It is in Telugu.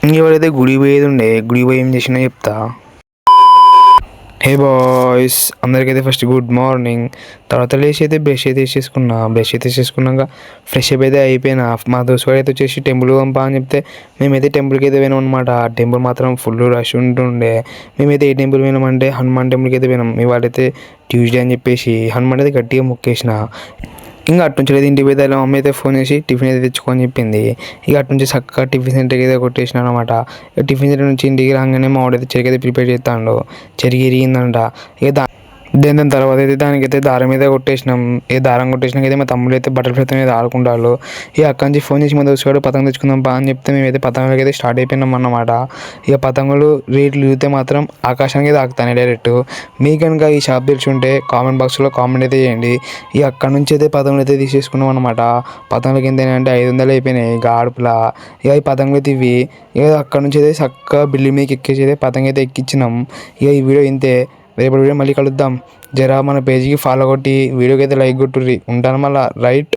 ఇంకెవరైతే గుడికి పోయేది ఉండే గుడికి పోయి ఏం చేసినా చెప్తా. హే బాయ్స్, అందరికైతే ఫస్ట్ గుడ్ మార్నింగ్. తర్వాత లేచి అయితే బ్రష్ అయితే వేసేసుకున్నా. బ్రష్ అయితే వేసేసుకున్నాక ఫ్రెష్ అప్ అయితే అయిపోయినా. మా దోస్తు అయితే వచ్చేసి టెంపుల్ పంపా అని చెప్తే మేమైతే టెంపుల్కి అయితే పోయినాం అనమాట. ఆ టెంపుల్ మాత్రం ఫుల్ రష్ ఉంటుండే. మేమైతే ఏ టెంపుల్ పోయినామంటే హనుమాన్ టెంపుల్కి అయితే పోయినాం. ఇవాళైతే ట్యూస్డే అని చెప్పేసి హనుమాన్ అయితే గట్టిగా మొక్కేసిన. ఇంకా అటు నుంచి అయితే ఇంటికి పోతే మా మమ్మీ అయితే ఫోన్ చేసి టిఫిన్ అయితే తెచ్చుకొని చెప్పింది. ఇక అటు నుంచి చక్కగా టిఫిన్ సెంటర్కి అయితే కొట్టేసిన అనమాట. టిఫిన్ సెంటర్ నుంచి ఇంటికి రాగానే మా వాడైతే చెరుకు అయితే ప్రిపేర్ చేస్తాడు. చెరుకు ఇరిగిందంట. ఇక దాని తర్వాత అయితే దానికైతే దారం మీద కొట్టేసినాం. ఏ దారం కొట్టేసినాక అయితే మా తమ్ముడు అయితే బటర్ఫ్లై అయితే ఆడుకుంటాడు. ఇక అక్కడి నుంచి ఫోన్ చేసి మా దోస్తుగాడు పతంగ తెచ్చుకుందాం బా అని చెప్తే మేమైతే పతంగులకి అయితే స్టార్ట్ అయిపోయినాం అన్నమాట. ఇక పతంగులు రేట్లు చూస్తే మాత్రం ఆకాశానికి తాకుతాయి డైరెక్ట్. మీ కనుక ఈ షాప్ తెలిసి ఉంటే కామెంట్ బాక్స్లో కామెంట్ అయితే చేయండి. ఇక అక్కడ నుంచి అయితే పతంగులు అయితే తీసేసుకున్నాం అనమాట. పతంగులకి ఎంత అంటే 500 అయిపోయినాయి గాడుపులా. ఇక ఈ పతంగులు అయితే ఇవి. ఇక అక్కడ నుంచి అయితే చక్కగా బిల్డింగ్ మీదకి ఎక్కేసి అయితే పతంగ అయితే ఎక్కించినాం. ఇక ఈ వీడియో ఇంతే. రేపటి వీడియో మళ్ళీ కలుద్దాం. జరా మన పేజీకి ఫాలో కొట్టి వీడియోకి అయితే లైక్ కొట్టుర్రి. ఉంటాను మళ్ళీ రైట్.